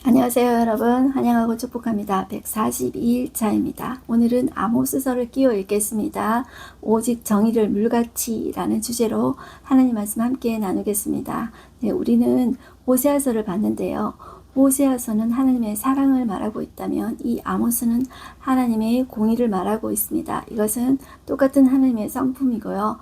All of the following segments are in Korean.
안녕하세요 여러분, 환영하고 축복합니다. 142일차입니다. 오늘은 아모스서를 끼워 읽겠습니다. 오직 정의를 물같이 라는 주제로 하나님 말씀 함께 나누겠습니다. 네, 우리는 호세아서를 봤는데요. 호세아서는 하나님의 사랑을 말하고 있다면 이 아모스는 하나님의 공의를 말하고 있습니다. 이것은 똑같은 하나님의 성품이고요.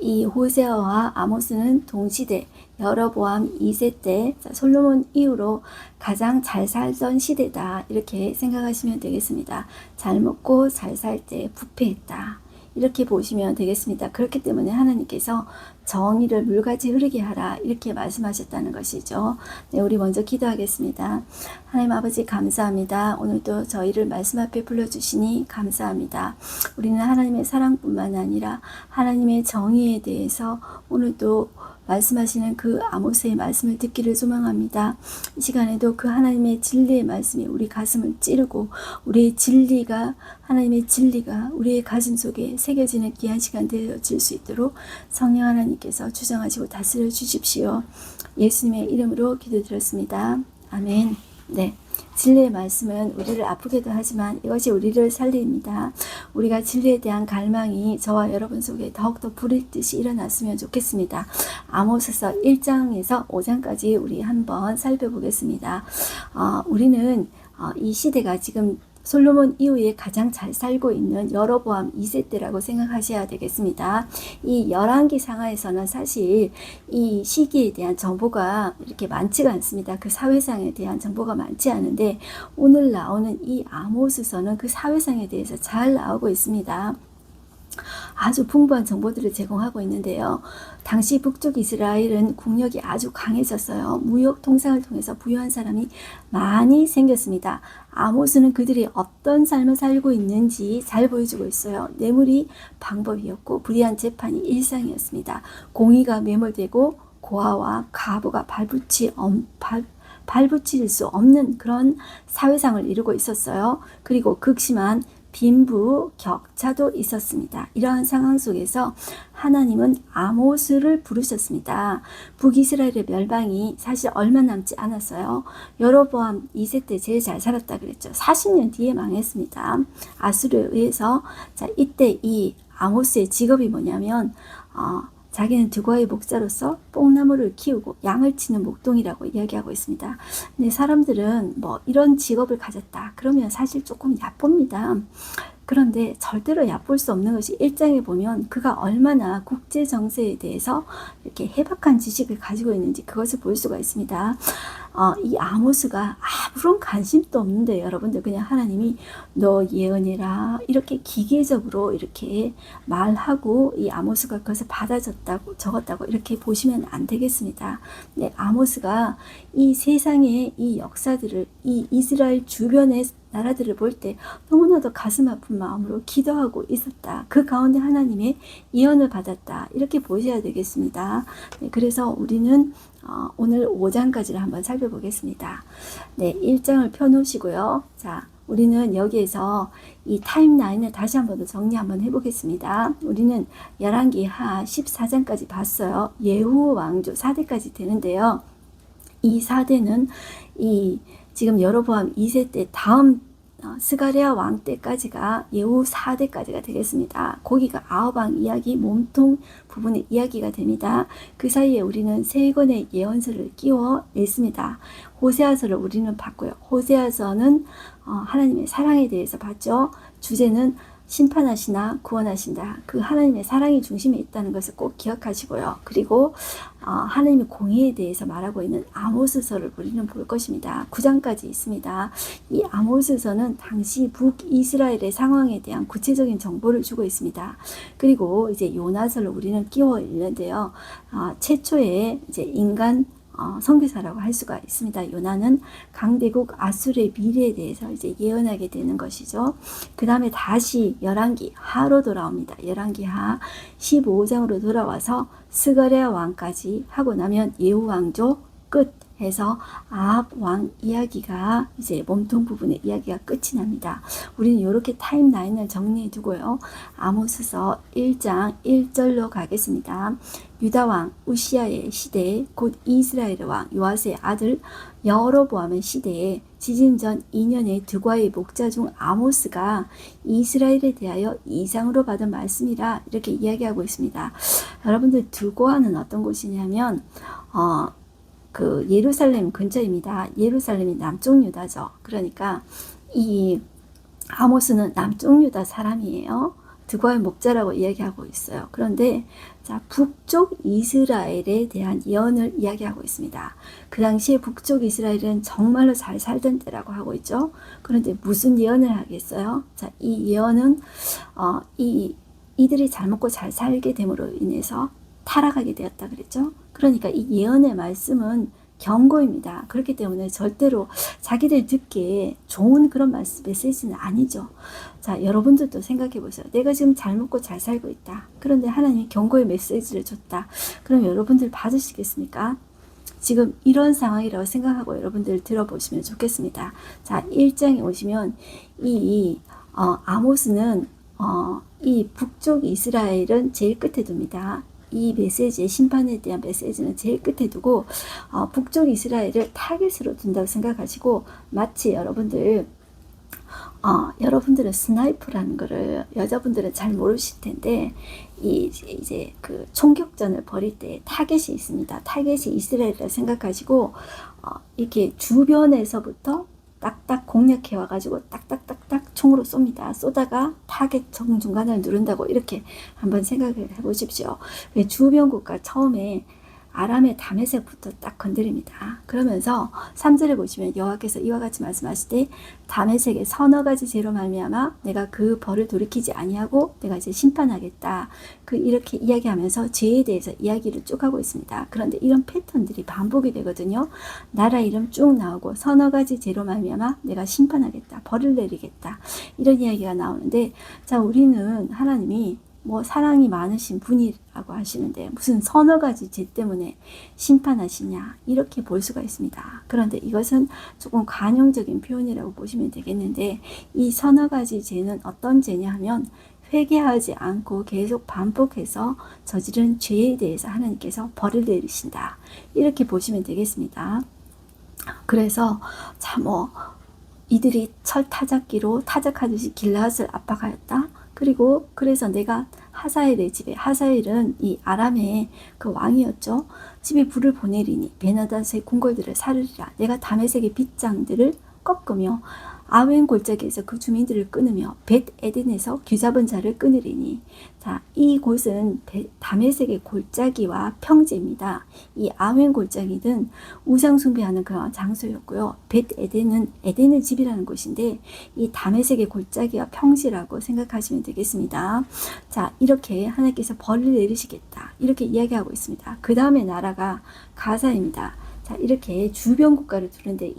이 호세아와 아모스는 동시대 여로보암 2세 때 솔로몬 이후로 가장 잘 살던 시대다, 이렇게 생각하시면 되겠습니다. 잘 먹고 잘 살 때 부패했다, 이렇게 보시면 되겠습니다. 그렇기 때문에 하나님께서 정의를 물같이 흐르게 하라, 이렇게 말씀하셨다는 것이죠. 네, 우리 먼저 기도하겠습니다. 하나님 아버지 감사합니다. 오늘도 저희를 말씀 앞에 불러주시니 감사합니다. 우리는 하나님의 사랑뿐만 아니라 하나님의 정의에 대해서 오늘도 말씀하시는 그 아모스의 말씀을 듣기를 소망합니다. 이 시간에도 그 하나님의 진리의 말씀이 우리 가슴을 찌르고 우리의 진리가, 하나님의 진리가 우리의 가슴 속에 새겨지는 귀한 시간 되어질 수 있도록 성령 하나님께서 주장하시고 다스려 주십시오. 예수님의 이름으로 기도드렸습니다. 아멘. 네, 진리의 말씀은 우리를 아프게도 하지만 이것이 우리를 살립니다. 우리가 진리에 대한 갈망이 저와 여러분 속에 더욱더 불일 듯이 일어났으면 좋겠습니다. 아모스서 1장에서 5장까지 우리 한번 살펴보겠습니다. 우리는 이 시대가 지금 솔로몬 이후에 가장 잘 살고 있는 여로보암 2세 때라고 생각하셔야 되겠습니다. 이 열왕기 상하에서는 사실 이 시기에 대한 정보가 이렇게 많지가 않습니다. 그 사회상에 대한 정보가 많지 않은데 오늘 나오는 이 아모스서는 그 사회상에 대해서 잘 나오고 있습니다. 아주 풍부한 정보들을 제공하고 있는데요. 당시 북쪽 이스라엘은 국력이 아주 강해졌어요. 무역 통상을 통해서 부유한 사람이 많이 생겼습니다. 아모스는 그들이 어떤 삶을 살고 있는지 잘 보여주고 있어요. 뇌물이 방법이었고 불의한 재판이 일상이었습니다. 공의가 매몰되고 고아와 과부가 발붙일 수 없는 그런 사회상을 이루고 있었어요. 그리고 극심한 빈부 격차도 있었습니다. 이러한 상황 속에서 하나님은 아모스를 부르셨습니다. 북이스라엘의 멸망이 사실 얼마 남지 않았어요. 여로보암 2세 때 제일 잘 살았다 그랬죠. 40년 뒤에 망했습니다. 아수르에 의해서. 자, 이때 이 아모스의 직업이 뭐냐면 자기는 두과의 목자로서 뽕나무를 키우고 양을 치는 목동이라고 이야기하고 있습니다. 근데 사람들은 뭐 이런 직업을 가졌다 그러면 사실 조금 얕봅니다. 그런데 절대로 얕볼 수 없는 것이 1장에 보면 그가 얼마나 국제 정세에 대해서 이렇게 해박한 지식을 가지고 있는지 그것을 볼 수가 있습니다. 이 아모스가 아무런 관심도 없는데 여러분들 그냥 하나님이 너 예언해라 이렇게 기계적으로 이렇게 말하고 이 아모스가 그것을 받아줬다고 적었다고 이렇게 보시면 안 되겠습니다. 네, 아모스가 이 세상의 이 역사들을 이 이스라엘 주변의 나라들을 볼 때 너무나도 가슴 아픈 마음으로 기도하고 있었다. 그 가운데 하나님의 예언을 받았다. 이렇게 보셔야 되겠습니다. 네, 그래서 우리는 오늘 5장까지를 한번 살펴보겠습니다. 네, 1장을 펴놓으시고요. 자, 우리는 여기에서 이 타임라인을 다시 한번 더 정리 한번 해보겠습니다. 우리는 열왕기 하 14장까지 봤어요. 예후 왕조 4대까지 되는데요. 이 4대는 이 지금 여로보암 2세 때 다음 스가랴 왕 때까지가 예후 4대까지가 되겠습니다. 거기가 아합왕 이야기 몸통 부분의 이야기가 됩니다. 그 사이에 우리는 세 권의 예언서를 끼워 냈습니다. 호세아서를 우리는 봤고요. 호세아서는 하나님의 사랑에 대해서 봤죠. 주제는 심판하시나 구원하신다. 그 하나님의 사랑이 중심에 있다는 것을 꼭 기억하시고요. 그리고 하나님의 공의에 대해서 말하고 있는 아모스서를 우리는 볼 것입니다. 9장까지 있습니다. 이 아모스서는 당시 북이스라엘의 상황에 대한 구체적인 정보를 주고 있습니다. 그리고 이제 요나서를 우리는 끼워 읽는데요. 최초의 이제 인간 선교사라고 할 수가 있습니다. 요나는 강대국 아수르의 미래에 대해서 이제 예언하게 되는 것이죠. 그 다음에 다시 열왕기 하로 돌아옵니다. 열왕기 하 15장으로 돌아와서 스가랴 왕까지 하고 나면 예후 왕조 끝 해서 아합 왕 이야기가 이제 몸통 부분의 이야기가 끝이 납니다. 우리는 이렇게 타임라인을 정리해 두고요. 아모스서 1장 1절로 가겠습니다. 유다 왕 우시야의 시대에 곧 이스라엘 왕 요아스의 아들 여로보암의 시대에 지진전 2년에 드과의 목자 중 아모스가 이스라엘에 대하여 이상으로 받은 말씀이라 이렇게 이야기하고 있습니다. 여러분들 드과는 어떤 곳이냐면 그 예루살렘 근처입니다. 예루살렘이 남쪽 유다죠. 그러니까 이 아모스는 남쪽 유다 사람이에요. 드과의 목자라고 이야기하고 있어요. 그런데 자, 북쪽 이스라엘에 대한 예언을 이야기하고 있습니다. 그 당시에 북쪽 이스라엘은 정말로 잘 살던 때라고 하고 있죠. 그런데 무슨 예언을 하겠어요? 자, 이 예언은 이들이 잘 먹고 잘 살게 됨으로 인해서 타락하게 되었다 그랬죠. 그러니까 이 예언의 말씀은 경고입니다. 그렇기 때문에 절대로 자기들 듣기에 좋은 그런 메시지는 아니죠. 자, 여러분들도 생각해 보세요. 내가 지금 잘 먹고 잘 살고 있다. 그런데 하나님이 경고의 메시지를 줬다. 그럼 여러분들 받으시겠습니까? 지금 이런 상황이라고 생각하고 여러분들 들어보시면 좋겠습니다. 자, 1장에 오시면 아모스는 이 북쪽 이스라엘은 제일 끝에 둡니다. 이 메시지의 심판에 대한 메시지는 제일 끝에 두고 북쪽 이스라엘을 타겟으로 둔다고 생각하시고 마치 여러분들은 스나이퍼라는 거를 여자분들은 잘 모르실 텐데 이제 그 총격전을 벌일 때 타겟이 있습니다. 타겟이 이스라엘이라 생각하시고 이렇게 주변에서부터 딱딱 공략해 와가지고 딱딱딱딱 총으로 쏩니다. 쏘다가 타겟 정중간을 누른다고 이렇게 한번 생각을 해보십시오. 주변 국가 처음에 아람의 다메섹부터 딱 건드립니다. 그러면서 3절에 보시면 여호와께서 이와 같이 말씀하실 때 다메섹의 서너 가지 죄로 말미암아 내가 그 벌을 돌이키지 아니하고 내가 이제 심판하겠다. 이렇게 이야기하면서 죄에 대해서 이야기를 쭉 하고 있습니다. 그런데 이런 패턴들이 반복이 되거든요. 나라 이름 쭉 나오고 서너 가지 죄로 말미암아 내가 심판하겠다. 벌을 내리겠다. 이런 이야기가 나오는데 자, 우리는 하나님이 사랑이 많으신 분이라고 하시는데 무슨 서너 가지 죄 때문에 심판하시냐 이렇게 볼 수가 있습니다. 그런데 이것은 조금 관용적인 표현이라고 보시면 되겠는데 이 서너 가지 죄는 어떤 죄냐 하면 회개하지 않고 계속 반복해서 저지른 죄에 대해서 하나님께서 벌을 내리신다 이렇게 보시면 되겠습니다. 그래서 이들이 철 타작기로 타작하듯이 길르앗을 압박하였다. 그래서 내가 하사엘의 집에, 하사엘은 이 아람의 그 왕이었죠. 집에 불을 보내리니 베나닷의 궁궐들을 사르리라. 내가 다메섹의 빗장들을 꺾으며 아웬 골짜기에서 그 주민들을 끊으며 벳 에덴에서 귀잡은 자를 끊으리니. 자, 이 곳은 다메섹의 골짜기와 평지입니다. 이 아웬 골짜기는 우상 숭배하는 그런 장소였고요. 벳 에덴은 에덴의 집이라는 곳인데 이 다메섹의 골짜기와 평지라고 생각하시면 되겠습니다. 자, 이렇게 하나님께서 벌을 내리시겠다 이렇게 이야기하고 있습니다. 그 다음에 나라가 가사입니다. 자, 이렇게 주변 국가를 두는데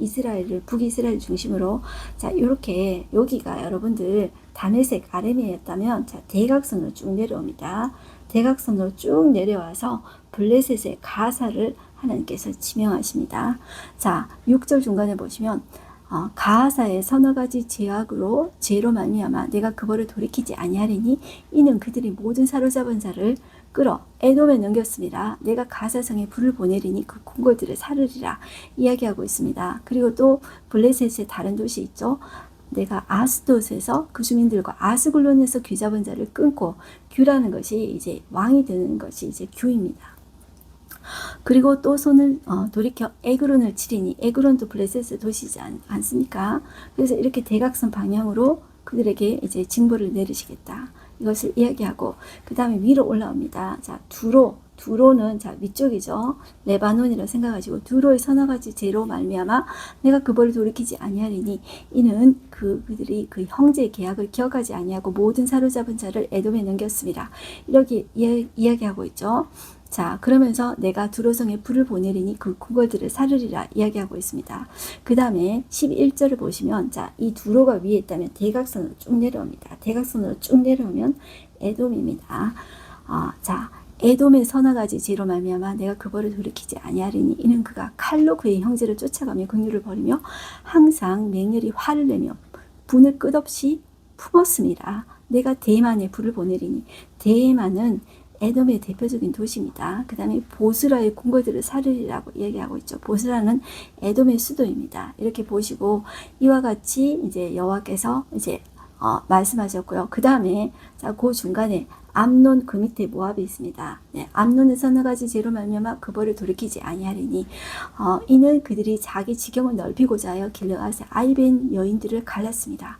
북이스라엘 중심으로 자, 이렇게 여기가 여러분들 다메섹 아레미였다면 자, 대각선으로 쭉 내려옵니다. 대각선으로 쭉 내려와서 블레셋의 가사를 하나님께서 지명하십니다. 자, 6절 중간에 보시면 가하사의 서너 가지 죄로 말미암아 내가 그 벌을 돌이키지 아니하리니 이는 그들이 모든 사로잡은 자를 끌어 에돔에 넘겼습니다. 내가 가사성에 불을 보내리니 그 궁궐들을 사르리라 이야기하고 있습니다. 그리고 또 블레셋의 다른 도시 있죠. 내가 아스돗에서 그 주민들과 아스글론에서 귀잡은 자를 끊고 규라는 것이 이제 왕이 되는 것이 이제 규입니다. 그리고 또 손을 돌이켜 에그론을 치리니 에그론도 블레셋의 도시지 않습니까? 그래서 이렇게 대각선 방향으로 그들에게 이제 징벌을 내리시겠다. 이것을 이야기하고 그 다음에 위로 올라옵니다. 자, 두로는 자 위쪽이죠. 레바논이라고 생각하시고 두로의 서너 가지 죄로 말미암아 내가 그 벌을 돌이키지 아니하리니 이는 그들이 그 형제의 계약을 기억하지 아니하고 모든 사로잡은 자를 에돔에 넘겼습니다. 이렇게 이야기하고 있죠. 자, 그러면서 내가 두로성에 불을 보내리니 그 궁궐들을 사르리라 이야기하고 있습니다. 그 다음에 11절을 보시면 자, 이 두로가 위에 있다면 대각선으로 쭉 내려옵니다. 대각선으로 쭉 내려오면 에돔입니다. 자, 에돔의 서너 가지 죄로 말미암아 내가 그 벌을 돌이키지 아니하리니 이는 그가 칼로 그의 형제를 쫓아가며 긍휼을 버리며 항상 맹렬히 화를 내며 분을 끝없이 품었음이라. 내가 대만에 불을 보내리니 대만은 에돔의 대표적인 도시입니다. 그 다음에 보스라의 궁궐들을 사르리라고 얘기하고 있죠. 보스라는 에돔의 수도입니다. 이렇게 보시고 이와 같이 이제 여호와께서 이제 말씀하셨고요. 그 다음에 자, 그 중간에 암논 그 밑에 모압이 있습니다. 네, 암논의 서너 가지 죄로 말미암아 그 벌을 돌이키지 아니하리니 이는 그들이 자기 지경을 넓히고자 하여 길르앗의 아이벤 여인들을 갈랐습니다.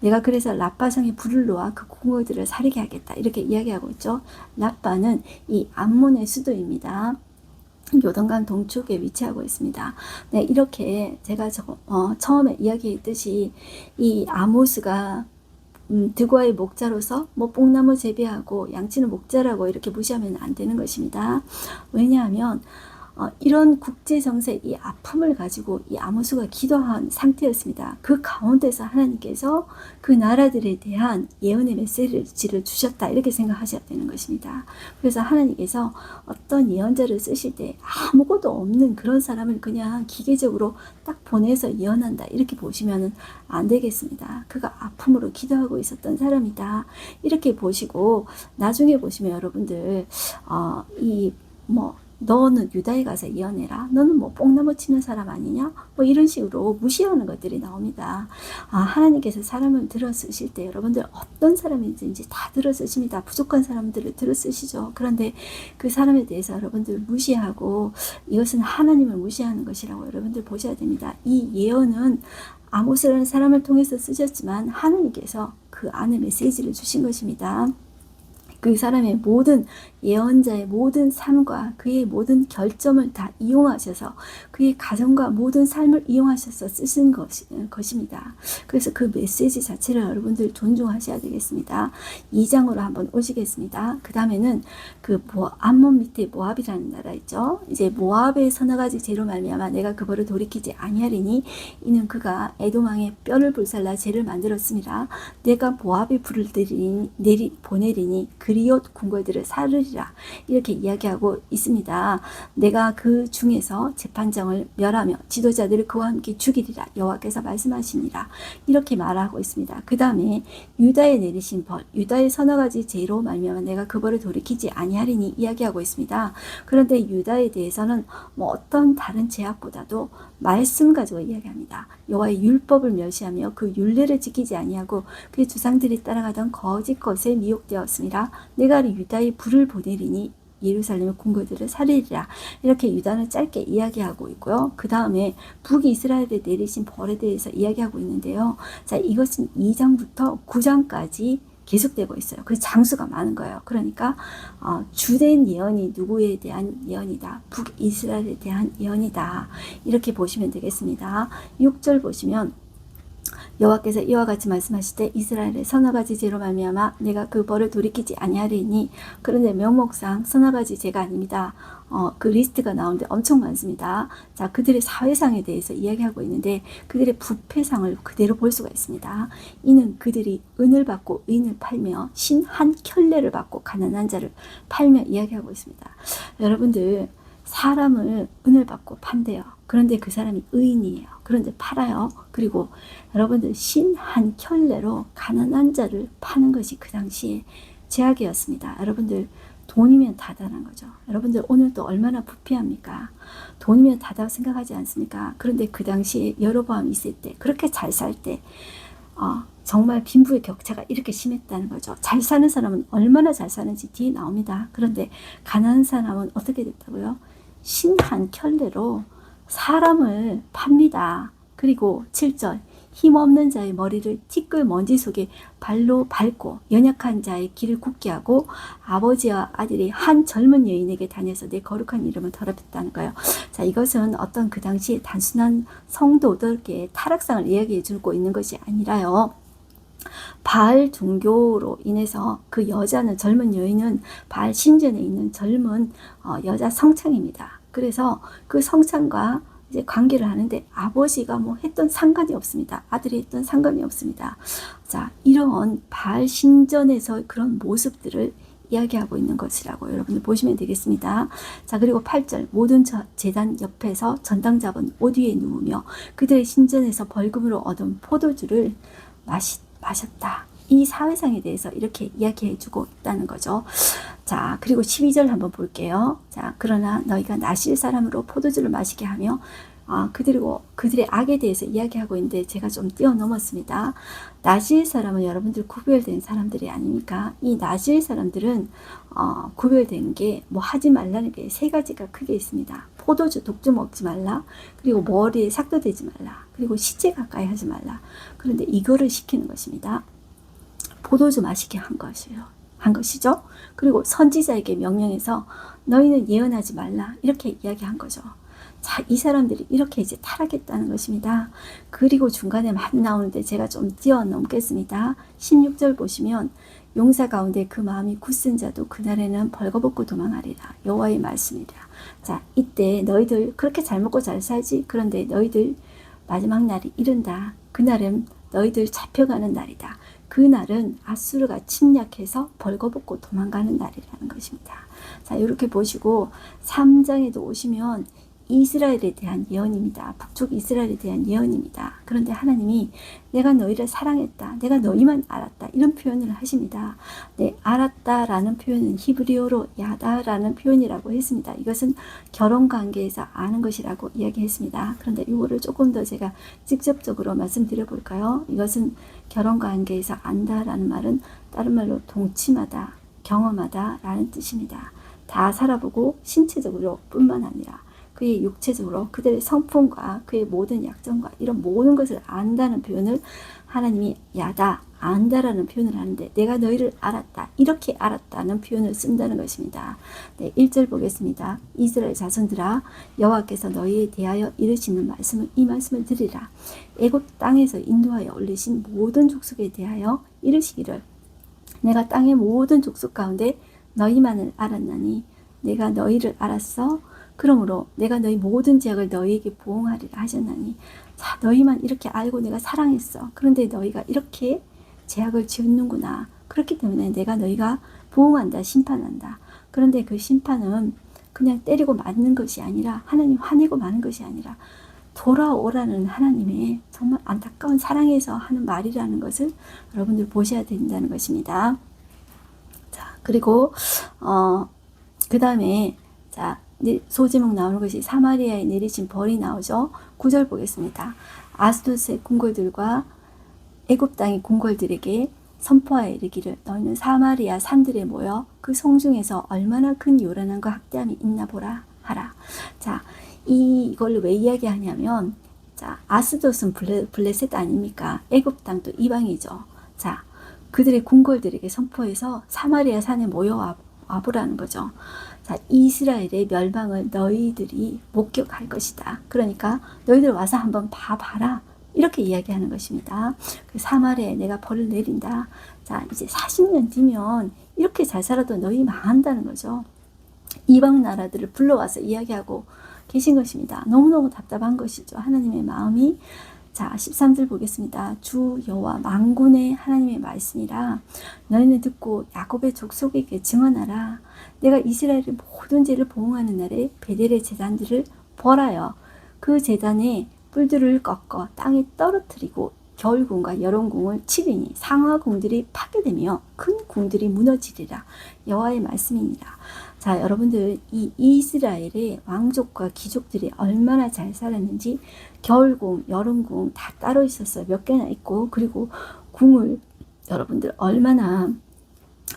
내가 그래서 라빠성에 불을 놓아 그 궁궐들을 사르게 하겠다. 이렇게 이야기하고 있죠. 라빠는 이 암몬의 수도입니다. 요단강 동쪽에 위치하고 있습니다. 네, 이렇게 제가 처음에 이야기했듯이 이 아모스가 드고아의 목자로서 뭐 뽕나무 재배하고 양치는 목자라고 이렇게 무시하면 안 되는 것입니다. 왜냐하면 이런 국제 정세 이 아픔을 가지고 이 아모스가 기도한 상태였습니다. 그 가운데서 하나님께서 그 나라들에 대한 예언의 메시지를 주셨다 이렇게 생각하셔야 되는 것입니다. 그래서 하나님께서 어떤 예언자를 쓰실 때 아무것도 없는 그런 사람을 그냥 기계적으로 딱 보내서 예언한다 이렇게 보시면 안 되겠습니다. 그가 아픔으로 기도하고 있었던 사람이다 이렇게 보시고 나중에 보시면 여러분들 너는 유다에 가서 예언해라. 너는 뭐 뽕나무 치는 사람 아니냐? 뭐 이런 식으로 무시하는 것들이 나옵니다. 하나님께서 사람을 들어 쓰실 때 여러분들 어떤 사람인지 다 들어 쓰십니다. 부족한 사람들을 들어 쓰시죠. 그런데 그 사람에 대해서 여러분들 무시하고 이것은 하나님을 무시하는 것이라고 여러분들 보셔야 됩니다. 이 예언은 아모스라는 사람을 통해서 쓰셨지만 하나님께서 그 안에 메시지를 주신 것입니다. 그 사람의 모든 예언자의 모든 삶과 그의 모든 결점을 다 이용하셔서 그의 가정과 모든 삶을 이용하셔서 쓰신 것입니다. 그래서 그 메시지 자체를 여러분들 존중하셔야 되겠습니다. 2장으로 한번 오시겠습니다. 그 다음에는 그 암몬 밑에 모압이라는 나라 있죠. 이제 모압의 서너 가지 죄로 말미암아 내가 그 벌을 돌이키지 아니하리니 이는 그가 에돔왕의 뼈를 불살라 죄를 만들었습니다. 내가 모압의 불을 보내리니 그리옷 궁궐들을 사르리라 이렇게 이야기하고 있습니다. 내가 그 중에서 재판장을 멸하며 지도자들을 그와 함께 죽이리라 여호와께서 말씀하시니라 이렇게 말하고 있습니다. 그 다음에 유다에 내리신 벌 유다의 서너 가지 죄로 말미암아 내가 그 벌을 돌이키지 아니하리니 이야기하고 있습니다. 그런데 유다에 대해서는 뭐 어떤 다른 죄악보다도 말씀 가지고 이야기합니다. 여호와의 율법을 멸시하며 그 율례를 지키지 아니하고 그의 조상들이 따라가던 거짓 것에 미혹되었습니다. 내가 유다의 불을 보내리니 예루살렘의 궁궐들을 사르리라 이렇게 유다는 짧게 이야기하고 있고요. 그 다음에 북이스라엘에 내리신 벌에 대해서 이야기하고 있는데요. 자, 이것은 2장부터 9장까지 계속되고 있어요. 그 장수가 많은 거예요. 그러니까 주된 예언이 누구에 대한 예언이다. 북이스라엘에 대한 예언이다. 이렇게 보시면 되겠습니다. 6절 보시면 여호와께서 이와 같이 말씀하실 때 이스라엘의 서너 가지 죄로 말미암아 내가 그 벌을 돌이키지 아니하리니 그런데 명목상 서너 가지 죄가 아닙니다. 그 리스트가 나오는데 엄청 많습니다. 자, 그들의 사회상에 대해서 이야기하고 있는데 그들의 부패상을 그대로 볼 수가 있습니다. 이는 그들이 은을 받고 의인을 팔며 신 한 켤레를 받고 가난한 자를 팔며 이야기하고 있습니다. 여러분들 사람을 은을 받고 판대요. 그런데 그 사람이 의인이에요. 그런데 팔아요. 그리고 여러분들 신 한 켤레로 가난한 자를 파는 것이 그 당시에 죄악이었습니다. 여러분들 돈이면 다다란 거죠. 여러분들 오늘도 얼마나 부패합니까? 돈이면 다다고 생각하지 않습니까? 그런데 그 당시에 여로보암이 있을 때 그렇게 잘 살 때 정말 빈부의 격차가 이렇게 심했다는 거죠. 잘 사는 사람은 얼마나 잘 사는지 뒤에 나옵니다. 그런데 가난한 사람은 어떻게 됐다고요? 신 한 켤레로 사람을 팝니다. 그리고 7절 힘없는 자의 머리를 티끌 먼지 속에 발로 밟고 연약한 자의 길을 굳게 하고 아버지와 아들이 한 젊은 여인에게 다녀서 내 거룩한 이름을 더럽혔다는 거예요. 자, 이것은 어떤 그 당시에 단순한 성도들의 타락상을 이야기해 주고 있는 것이 아니라요. 바알 종교로 인해서 그 여자는 젊은 여인은 바알 신전에 있는 젊은 여자 성창입니다. 그래서 그 성창과 이제 관계를 하는데 아버지가 뭐 했던 상관이 없습니다. 아들이 했던 상관이 없습니다. 자, 이런 바알 신전에서 그런 모습들을 이야기하고 있는 것이라고 여러분들 보시면 되겠습니다. 자, 그리고 8절 모든 제단 옆에서 전당 잡은 옷 위에 누우며 그들의 신전에서 벌금으로 얻은 포도주를 마셨다. 이 사회상에 대해서 이렇게 이야기해 주고 있다는 거죠. 자, 그리고 12절 한번 볼게요. 자, 그러나 너희가 나실 사람으로 포도주를 마시게 하며 그들의 악에 대해서 이야기하고 있는데 제가 좀 뛰어넘었습니다. 나실 사람은 여러분들 구별된 사람들이 아닙니까? 이 나실 사람들은 구별된 게 뭐 하지 말라는 게 세 가지가 크게 있습니다. 포도주 독주 먹지 말라. 그리고 머리에 삭도 대지 말라. 그리고 시체 가까이 하지 말라. 그런데 이거를 시키는 것입니다. 포도주 마시게 한 것이죠. 그리고 선지자에게 명령해서 너희는 예언하지 말라. 이렇게 이야기한 거죠. 자, 이 사람들이 이렇게 이제 타락했다는 것입니다. 그리고 중간에 많이 나오는데 제가 좀 뛰어넘겠습니다. 16절 보시면 용사 가운데 그 마음이 굳은 자도 그날에는 벌거벗고 도망하리라. 여호와의 말씀이라. 자, 이때 너희들 그렇게 잘 먹고 잘 살지. 그런데 너희들 마지막 날이 이른다. 그날은 너희들 잡혀가는 날이다. 그날은 아수르가 침략해서 벌거벗고 도망가는 날이라는 것입니다. 자, 이렇게 보시고 3장에도 오시면 이스라엘에 대한 예언입니다. 북쪽 이스라엘에 대한 예언입니다. 그런데 하나님이 내가 너희를 사랑했다. 내가 너희만 알았다. 이런 표현을 하십니다. 네, 알았다라는 표현은 히브리어로 야다라는 표현이라고 했습니다. 이것은 결혼관계에서 아는 것이라고 이야기했습니다. 그런데 이거를 조금 더 제가 직접적으로 말씀드려 볼까요? 이것은 결혼관계에서 안다라는 말은 다른 말로 동침하다, 경험하다 라는 뜻입니다. 다 살아보고 신체적으로 뿐만 아니라 그의 육체적으로 그들의 성품과 그의 모든 약점과 이런 모든 것을 안다는 표현을 하나님이 야다, 안다라는 표현을 하는데 내가 너희를 알았다, 이렇게 알았다는 표현을 쓴다는 것입니다. 네, 1절 보겠습니다. 이스라엘 자손들아 여호와께서 너희에 대하여 이르시는 말씀을 이 말씀을 들으라. 애굽 땅에서 인도하여 올리신 모든 족속에 대하여 이르시기를 내가 땅의 모든 족속 가운데 너희만을 알았나니 내가 너희를 알았어. 그러므로 내가 너희 모든 죄악을 너희에게 보응하리라 하셨나니 자, 너희만 이렇게 알고 내가 사랑했어. 그런데 너희가 이렇게 죄악을 지었는구나. 그렇기 때문에 내가 너희가 보응한다, 심판한다. 그런데 그 심판은 그냥 때리고 맞는 것이 아니라 하나님 화내고 마는 것이 아니라 돌아오라는 하나님의 정말 안타까운 사랑에서 하는 말이라는 것을 여러분들 보셔야 된다는 것입니다. 자, 그리고 그 다음에 자, 소제목 나오는 것이 사마리아에 내리신 벌이 나오죠. 9절 보겠습니다. 아스도스의 궁궐들과 애굽 땅의 궁궐들에게 선포하여 이르기를 너희는 사마리아 산들에 모여 그 성중에서 얼마나 큰 요란함과 학대함이 있나 보라 하라. 자, 이걸 왜 이야기하냐면 자, 아스도스는 블레셋 아닙니까? 애굽 땅도 이방이죠. 자, 그들의 궁궐들에게 선포해서 사마리아 산에 모여 와보라는 거죠. 자, 이스라엘의 멸망을 너희들이 목격할 것이다. 그러니까 너희들 와서 한번 봐봐라. 이렇게 이야기하는 것입니다. 그 사마리아에 내가 벌을 내린다. 자, 이제 40년 뒤면 이렇게 잘 살아도 너희 망한다는 거죠. 이방 나라들을 불러와서 이야기하고 계신 것입니다. 너무너무 답답한 것이죠. 하나님의 마음이. 자, 13절 보겠습니다. 주 여호와 만군의 하나님의 말씀이라 너희는 듣고 야곱의 족속에게 증언하라. 내가 이스라엘의 모든 죄를 보응하는 날에 베델의 제단들을 벌하여 그 제단에 뿔들을 꺾어 땅에 떨어뜨리고 겨울궁과 여름궁을 치리니 상하궁들이 파괴되며 큰 궁들이 무너지리라. 여호와의 말씀이니라. 자, 여러분들 이 이스라엘의 왕족과 귀족들이 얼마나 잘 살았는지 겨울궁, 여름궁 다 따로 있었어요. 몇 개나 있고 그리고 궁을 여러분들 얼마나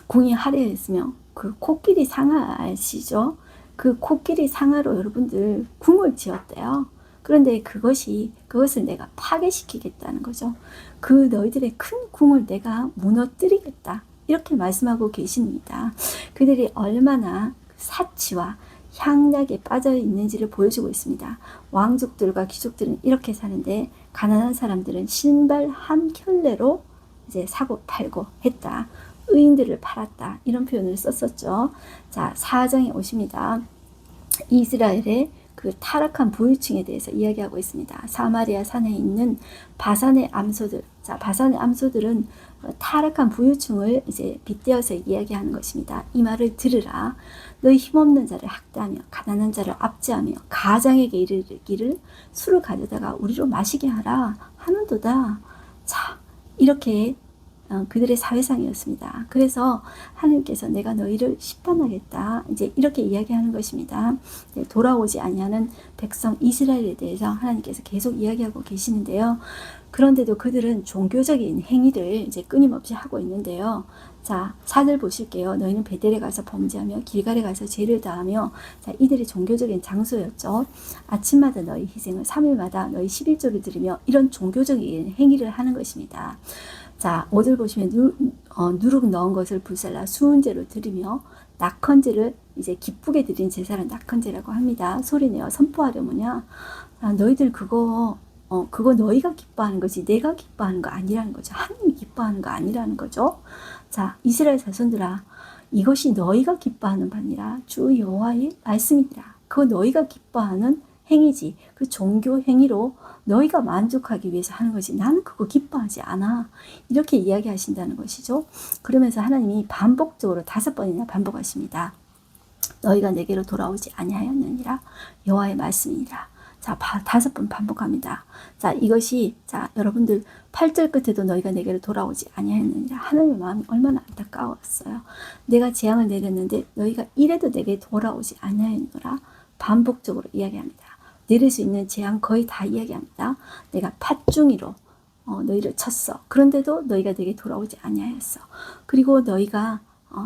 궁이 화려했으며 그 코끼리 상하 아시죠? 그 코끼리 상하로 여러분들 궁을 지었대요. 그런데 그것을 내가 파괴시키겠다는 거죠. 그 너희들의 큰 궁을 내가 무너뜨리겠다. 이렇게 말씀하고 계십니다. 그들이 얼마나 사치와 향락에 빠져 있는지를 보여주고 있습니다. 왕족들과 귀족들은 이렇게 사는데 가난한 사람들은 신발 한 켤레로 이제 사고 팔고 했다. 의인들을 팔았다. 이런 표현을 썼었죠. 자, 4장에 오십니다. 이스라엘의 그 타락한 부유층에 대해서 이야기하고 있습니다. 사마리아 산에 있는 바산의 암소들. 자, 바산의 암소들은 타락한 부유층을 이제 빗대어서 이야기하는 것입니다. 이 말을 들으라. 너희 힘없는 자를 학대하며 가난한 자를 압제하며 가장에게 이르기를 술을 가져다가 우리로 마시게 하라 하는도다. 자, 이렇게 그들의 사회상이었습니다. 그래서 하나님께서 내가 너희를 심판하겠다. 이제 이렇게 이야기하는 것입니다. 돌아오지 아니하는 백성 이스라엘에 대해서 하나님께서 계속 이야기하고 계시는데요. 그런데도 그들은 종교적인 행위를 이제 끊임없이 하고 있는데요. 자, 4절 보실게요. 너희는 베델에 가서 범죄하며 길갈에 가서 죄를 다하며, 자, 이들이 종교적인 장소였죠. 아침마다 너희 희생을 3일마다 너희 11조를 드리며 이런 종교적인 행위를 하는 것입니다. 자, 5절 보시면 누룩 넣은 것을 불살라 수은제로 드리며 낙헌제를 이제 기쁘게 드린 제사를 낙헌제라고 합니다. 소리내어 선포하려면야 너희들 그거 너희가 기뻐하는 거지 내가 기뻐하는 거 아니라는 거죠. 하나님이 기뻐하는 거 아니라는 거죠. 자, 이스라엘 자손들아, 이것이 너희가 기뻐하는 바 아니라 주 여호와의 말씀이니라. 그거 너희가 기뻐하는 행위지. 그 종교 행위로 너희가 만족하기 위해서 하는 거지. 나는 그거 기뻐하지 않아. 이렇게 이야기하신다는 것이죠. 그러면서 하나님이 반복적으로 5번이나 반복하십니다. 너희가 내게로 돌아오지 아니하였느니라. 여호와의 말씀이니라. 자, 5번 반복합니다. 자, 이것이, 자, 여러분들 8절 끝에도 너희가 내게로 돌아오지 아니하였느니라. 하나님의 마음이 얼마나 안타까웠어요. 내가 재앙을 내렸는데 너희가 이래도 내게 돌아오지 아니하였노라. 반복적으로 이야기합니다. 내릴 수 있는 재앙 거의 다 이야기합니다. 내가 팥중이로 너희를 쳤어. 그런데도 너희가 내게 돌아오지 아니하였어. 그리고 너희가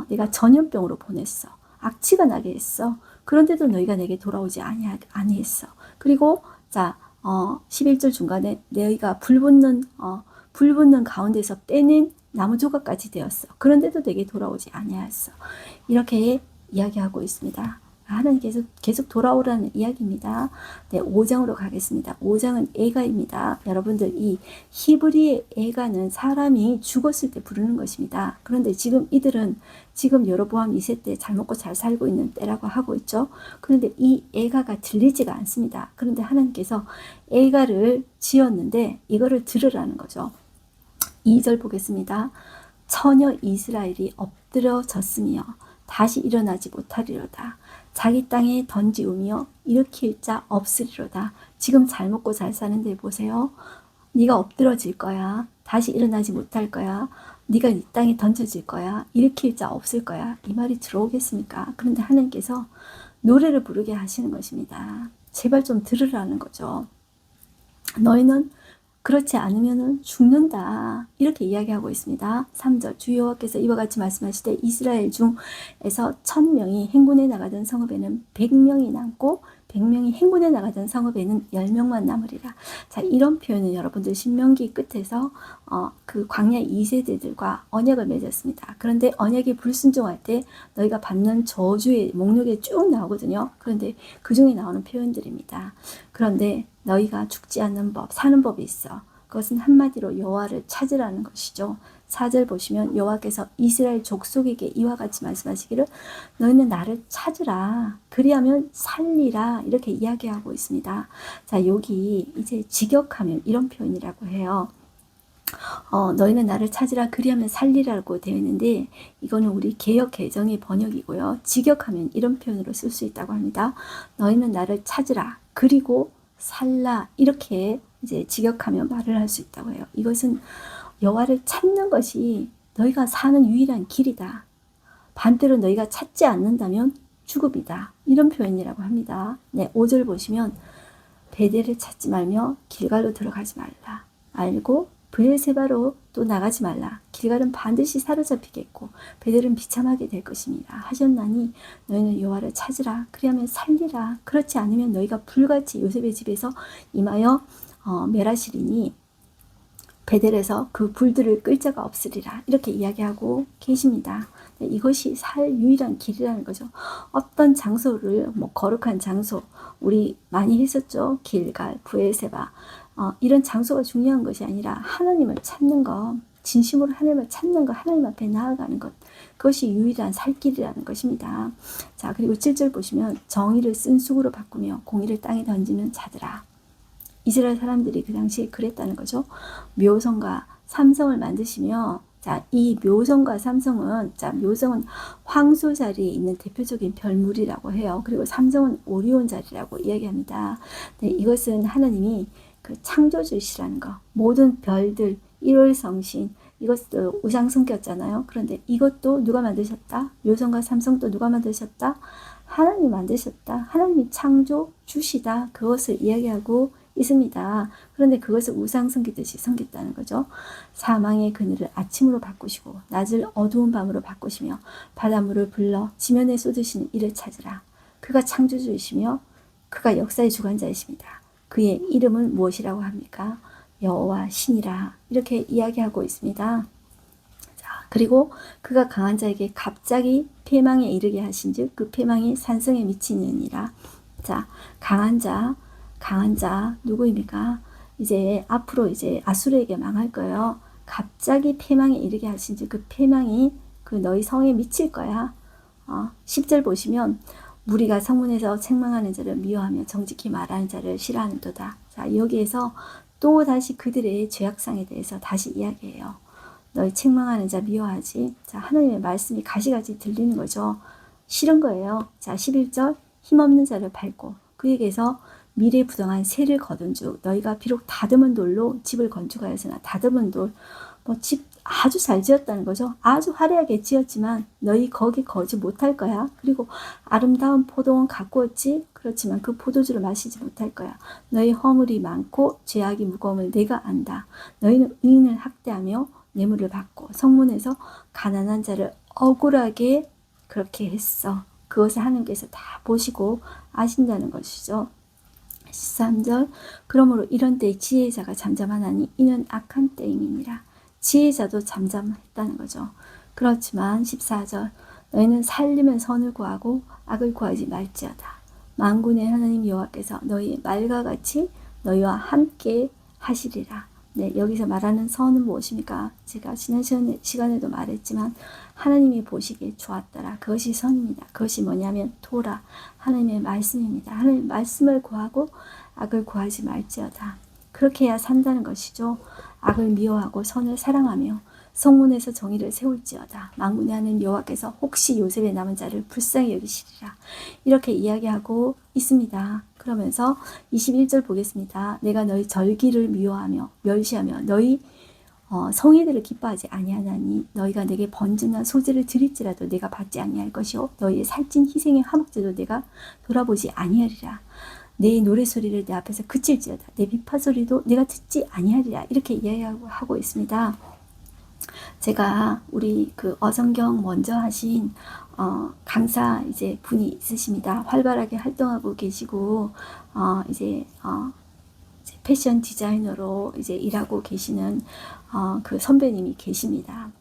내가 전염병으로 보냈어. 악취가 나게 했어. 그런데도 너희가 내게 돌아오지 아니했어. 그리고 자, 11절 중간에 너희가 불 붙는 가운데서 빼낸 나무 조각까지 되었어. 그런데도 내게 돌아오지 아니하였어. 이렇게 이야기하고 있습니다. 하나님께서 계속 돌아오라는 이야기입니다. 네, 5장으로 가겠습니다. 5장은 애가입니다. 여러분들, 이 히브리의 애가는 사람이 죽었을 때 부르는 것입니다. 그런데 지금 이들은 지금 여로보암 2세 때 잘 먹고 잘 살고 있는 때라고 하고 있죠. 그런데 이 애가가 들리지가 않습니다. 그런데 하나님께서 애가를 지었는데 이거를 들으라는 거죠. 2절 보겠습니다. 처녀 이스라엘이 엎드려졌으며 다시 일어나지 못하리로다. 자기 땅에 던지우며 일으킬 자 없으리로다. 지금 잘 먹고 잘 사는데 보세요. 네가 엎드러질 거야. 다시 일어나지 못할 거야. 네가 이 땅에 던져질 거야. 일으킬 자 없을 거야. 이 말이 들어오겠습니까? 그런데 하나님께서 노래를 부르게 하시는 것입니다. 제발 좀 들으라는 거죠. 너희는 그렇지 않으면 죽는다. 이렇게 이야기하고 있습니다. 3절 주 여호와께서 이와 같이 말씀하시되 이스라엘 중에서 1000명이 행군에 나가던 성읍에는 100명이 남고 100명이 행군에 나가던 성읍에는 10명만 남으리라. 자, 이런 표현은 여러분들 신명기 끝에서 그 광야 2세대들과 언약을 맺었습니다. 그런데 언약에 불순종할 때 너희가 받는 저주의 목록에 쭉 나오거든요. 그런데 그 중에 나오는 표현들입니다. 그런데 너희가 죽지 않는 법, 사는 법이 있어. 그것은 한마디로 여호와를 찾으라는 것이죠. 4절 보시면 여호와께서 이스라엘 족속에게 이와 같이 말씀하시기를 너희는 나를 찾으라. 그리하면 살리라. 이렇게 이야기하고 있습니다. 자, 여기 이제 직역하면 이런 표현이라고 해요. 너희는 나를 찾으라 그리하면 살리라고 되어 있는데 이거는 우리 개역 개정의 번역이고요. 직역하면 이런 표현으로 쓸 수 있다고 합니다. 너희는 나를 찾으라 그리고 살라 이렇게 이제 직역하며 말을 할 수 있다고 해요. 이것은 여호와를 찾는 것이 너희가 사는 유일한 길이다. 반대로 너희가 찾지 않는다면 죽음이다. 이런 표현이라고 합니다. 네, 5절 보시면 베델을 찾지 말며 길갈로 들어가지 말라. 알고 브엘세바로 또 나가지 말라. 길갈은 반드시 사로잡히겠고 베델은 비참하게 될 것입니다. 하셨나니 너희는 여호와를 찾으라. 그리하면 살리라. 그렇지 않으면 너희가 불같이 요셉의 집에서 임하여 멸하시리니 베델에서 그 불들을 끌 자가 없으리라. 이렇게 이야기하고 계십니다. 이것이 살 유일한 길이라는 거죠. 어떤 장소를 거룩한 장소 우리 많이 했었죠. 길갈, 브엘세바 이런 장소가 중요한 것이 아니라 하나님을 찾는 것. 진심으로 하나님을 찾는 것, 하나님 앞에 나아가는 것, 그것이 유일한 살 길이라는 것입니다. 자, 그리고 7절 보시면 정의를 쓴 쑥으로 바꾸며 공의를 땅에 던지는 자들아. 이스라엘 사람들이 그 당시에 그랬다는 거죠. 묘성과 삼성을 만드시며, 자, 이 묘성과 삼성은, 자, 묘성은 황소 자리에 있는 대표적인 별물이라고 해요. 그리고 삼성은 오리온 자리라고 이야기합니다. 네, 이것은 하나님이 그 창조주시라는 거, 모든 별들, 1월 성신, 이것도 우상 섬겼잖아요. 그런데 이것도 누가 만드셨다? 묘성과 삼성도 누가 만드셨다? 하나님이 만드셨다. 하나님이 창조주시다. 그것을 이야기하고 있습니다. 그런데 그것을 우상 섬기듯이 섬겼다는 거죠. 사망의 그늘을 아침으로 바꾸시고 낮을 어두운 밤으로 바꾸시며 바닷물을 불러 지면에 쏟으시는 이를 찾으라. 그가 창조주이시며 그가 역사의 주관자이십니다. 그의 이름은 무엇이라고 합니까? 여호와 신이라. 이렇게 이야기하고 있습니다. 자, 그리고 그가 강한 자에게 갑자기 패망에 이르게 하신즉 그 패망이 산성에 미치느니라. 자, 강한 자 누구입니까? 이제 앞으로 이제 아수르에게 망할 거예요. 갑자기 패망에 이르게 하신즉 그 패망이 그 너희 성에 미칠 거야. 10절 보시면 무리가 성문에서 책망하는 자를 미워하며 정직히 말하는 자를 싫어하는도다. 자, 여기에서 또 다시 그들의 죄악상에 대해서 다시 이야기해요. 너희 책망하는 자 미워하지. 자, 하나님의 말씀이 가시가시 들리는 거죠. 싫은 거예요. 자, 11절 힘없는 자를 밟고 그에게서 미래부동한 새를 거둔 즉 너희가 비록 다듬은 돌로 집을 건축하였으나 다듬은 돌, 집 아주 잘 지었다는 거죠. 아주 화려하게 지었지만 너희 거기 거지 못할 거야. 그리고 아름다운 포도원 가꾸었지. 그렇지만 그 포도주를 마시지 못할 거야. 너희 허물이 많고 죄악이 무거움을 내가 안다. 너희는 의인을 학대하며 뇌물을 받고 성문에서 가난한 자를 억울하게 그렇게 했어. 그것을 하나님께서 다 보시고 아신다는 것이죠. 13절 그러므로 이런 때에 지혜의 자가 잠잠하나니 이는 악한 때임이니라. 지혜의 자도 잠잠했다는 거죠. 그렇지만 14절 너희는 살리면 선을 구하고 악을 구하지 말지어다. 만군의 하나님 여호와께서 너희 말과 같이 너희와 함께 하시리라. 네, 여기서 말하는 선은 무엇입니까? 제가 지난 시간에도 말했지만 하나님이 보시기에 좋았더라. 그것이 선입니다. 그것이 뭐냐면 토라, 하나님의 말씀입니다. 하나님의 말씀을 구하고 악을 구하지 말지어다. 그렇게 해야 산다는 것이죠. 악을 미워하고 선을 사랑하며 성문에서 정의를 세울지어다. 만군의 하나님 여호와께서 혹시 요셉의 남은 자를 불쌍히 여기시리라. 이렇게 이야기하고 있습니다. 그러면서 21절 보겠습니다. 내가 너희 절기를 미워하며 멸시하며 너희 성회들을 기뻐하지 아니하나니 너희가 내게 번제나 소제를 드릴지라도 내가 받지 아니할 것이요 너희의 살찐 희생의 화목제도 내가 돌아보지 아니하리라. 내 노래소리를 내 앞에서 그칠지어다. 내 비파소리도 내가 듣지 아니하리라. 이렇게 이야기하고 있습니다. 제가 우리 그 어성경 먼저 하신 강사 이제 분이 있으십니다. 활발하게 활동하고 계시고 이제 패션 디자이너로 이제 일하고 계시는 그 선배님이 계십니다.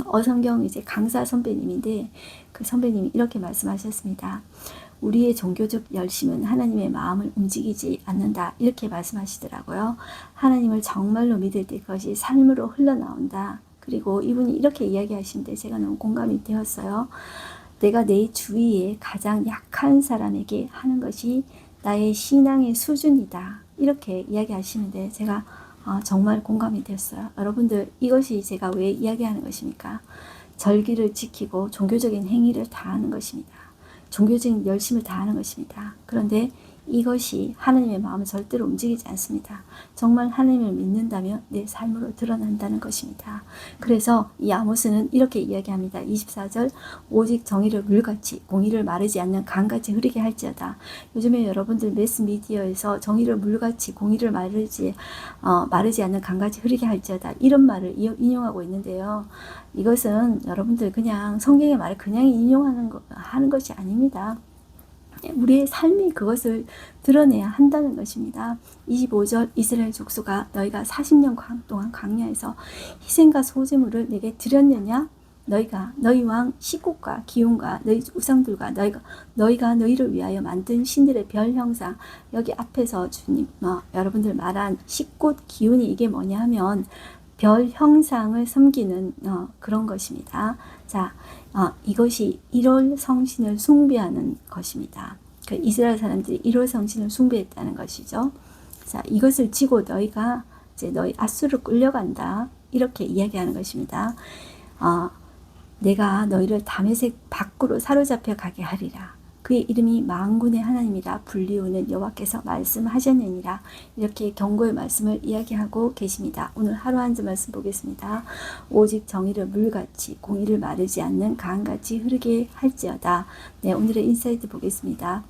어성경 이제 강사 선배님인데 그 선배님이 이렇게 말씀하셨습니다. 우리의 종교적 열심은 하나님의 마음을 움직이지 않는다. 이렇게 말씀하시더라고요. 하나님을 정말로 믿을 때 그것이 삶으로 흘러나온다. 그리고 이분이 이렇게 이야기하시는데 제가 너무 공감이 되었어요. 내가 내 주위에 가장 약한 사람에게 하는 것이 나의 신앙의 수준이다. 이렇게 이야기하시는데 제가 정말 공감이 되었어요. 여러분들 이것이 제가 왜 이야기하는 것입니까? 절기를 지키고 종교적인 행위를 다하는 것입니다. 종교적인 열심을 다하는 것입니다. 그런데 이것이 하나님의 마음을 절대로 움직이지 않습니다. 정말 하나님을 믿는다면 내 삶으로 드러난다는 것입니다. 그래서 이 아모스는 이렇게 이야기합니다. 24절 오직 정의를 물같이 공의를 마르지 않는 강같이 흐르게 할지어다. 요즘에 여러분들 매스미디어에서 정의를 물같이 공의를 마르지 않는 강같이 흐르게 할지어다. 이런 말을 인용하고 있는데요. 이것은 여러분들 그냥 성경의 말을 그냥 하는 것이 아닙니다. 우리의 삶이 그것을 드러내야 한다는 것입니다. 25절 이스라엘 족속아 너희가 40년 동안 광야에서 희생과 소제물을 내게 드렸느냐? 너희 왕 시국과 기온과 너희 우상들과 너희가 너희를 위하여 만든 신들의 별 형상. 여기 앞에서 주님 여러분들 말한 식꽃 기운이 이게 뭐냐 하면 별 형상을 섬기는 그런 것입니다. 자, 이것이 1월 성신을 숭배하는 것입니다. 그 이스라엘 사람들이 1월 성신을 숭배했다는 것이죠. 자, 이것을 지고 너희가 이제 너희 앗수르 끌려간다. 이렇게 이야기하는 것입니다. 내가 너희를 다메섹 밖으로 사로잡혀 가게 하리라. 그의 이름이 만군의 하나님이라 불리우는 여호와께서 말씀하셨느니라. 이렇게 경고의 말씀을 이야기하고 계십니다. 오늘 하루 한 주 말씀 보겠습니다. 오직 정의를 물같이 공의를 마르지 않는 강같이 흐르게 할지어다. 네, 오늘의 인사이트 보겠습니다.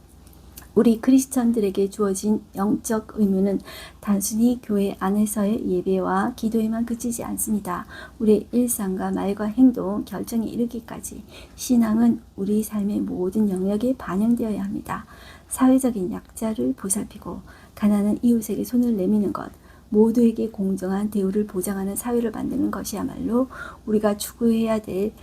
우리 크리스천들에게 주어진 영적 의무는 단순히 교회 안에서의 예배와 기도에만 그치지 않습니다. 우리의 일상과 말과 행동, 결정에 이르기까지 신앙은 우리 삶의 모든 영역에 반영되어야 합니다. 사회적인 약자를 보살피고 가난한 이웃에게 손을 내미는 것, 모두에게 공정한 대우를 보장하는 사회를 만드는 것이야말로 우리가 추구해야 될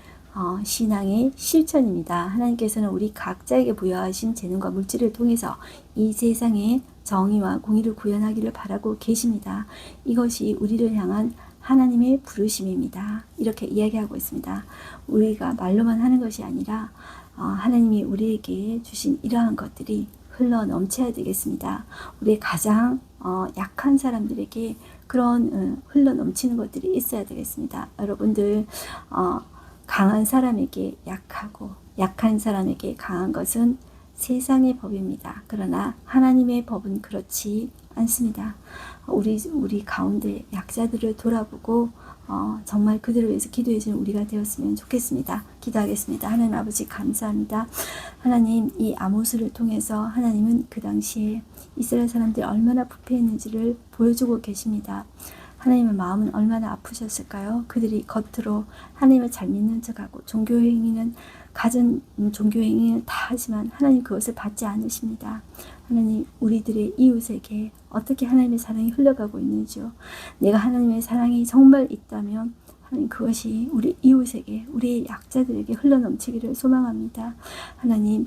신앙의 실천입니다. 하나님께서는 우리 각자에게 부여하신 재능과 물질을 통해서 이 세상에 정의와 공의를 구현하기를 바라고 계십니다. 이것이 우리를 향한 하나님의 부르심입니다. 이렇게 이야기하고 있습니다. 우리가 말로만 하는 것이 아니라 하나님이 우리에게 주신 이러한 것들이 흘러 넘쳐야 되겠습니다. 우리 가장 약한 사람들에게 그런 흘러 넘치는 것들이 있어야 되겠습니다. 여러분들 강한 사람에게 약하고 약한 사람에게 강한 것은 세상의 법입니다. 그러나 하나님의 법은 그렇지 않습니다. 우리 가운데 약자들을 돌아보고 정말 그들을 위해서 기도해 주는 우리가 되었으면 좋겠습니다. 기도하겠습니다. 하나님 아버지 감사합니다. 하나님, 이 아모스를 통해서 하나님은 그 당시에 이스라엘 사람들이 얼마나 부패했는지를 보여주고 계십니다. 하나님의 마음은 얼마나 아프셨을까요? 그들이 겉으로 하나님을 잘 믿는 척하고 갖은 종교행위는 다 하지만 하나님 그것을 받지 않으십니다. 하나님, 우리들의 이웃에게 어떻게 하나님의 사랑이 흘러가고 있는지요. 내가 하나님의 사랑이 정말 있다면 하나님 그것이 우리 이웃에게, 우리 약자들에게 흘러넘치기를 소망합니다. 하나님,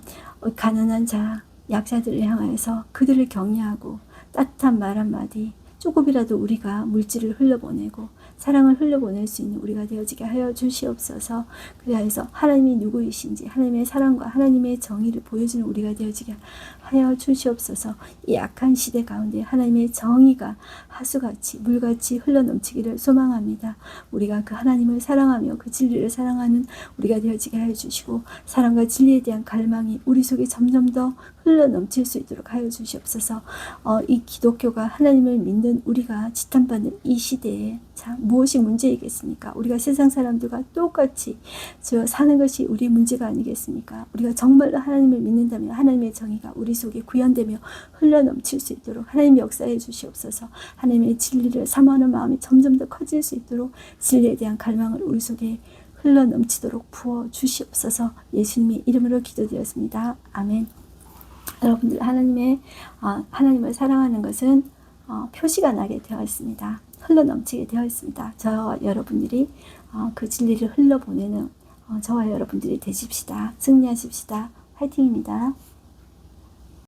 가난한 자, 약자들을 향하여서 그들을 격려하고 따뜻한 말 한마디, 조금이라도 우리가 물질을 흘려보내고 사랑을 흘려보낼 수 있는 우리가 되어지게 하여 주시옵소서. 그래서 하나님이 누구이신지 하나님의 사랑과 하나님의 정의를 보여주는 우리가 되어지게 하여 주시옵소서. 이 악한 시대 가운데 하나님의 정의가 하수같이 물같이 흘러넘치기를 소망합니다. 우리가 그 하나님을 사랑하며 그 진리를 사랑하는 우리가 되어지게 하여 주시고 사랑과 진리에 대한 갈망이 우리 속에 점점 더 흘러넘칠 수 있도록 하여 주시옵소서. 이 기독교가 하나님을 믿는 우리가 지탄받는 이 시대에 자, 무엇이 문제이겠습니까? 우리가 세상 사람들과 똑같이 사는 것이 우리 문제가 아니겠습니까? 우리가 정말로 하나님을 믿는다면 하나님의 정의가 우리 속에 구현되며 흘러넘칠 수 있도록 하나님 역사해 주시옵소서. 하나님의 진리를 사모하는 마음이 점점 더 커질 수 있도록 진리에 대한 갈망을 우리 속에 흘러넘치도록 부어 주시옵소서. 예수님의 이름으로 기도드렸습니다. 아멘. 여러분들, 하나님을 사랑하는 것은 표시가 나게 되어 있습니다. 흘러넘치게 되어 있습니다. 저와 여러분들이 그 진리를 흘러보내는 저와 여러분들이 되십시다. 승리하십시다. 화이팅입니다.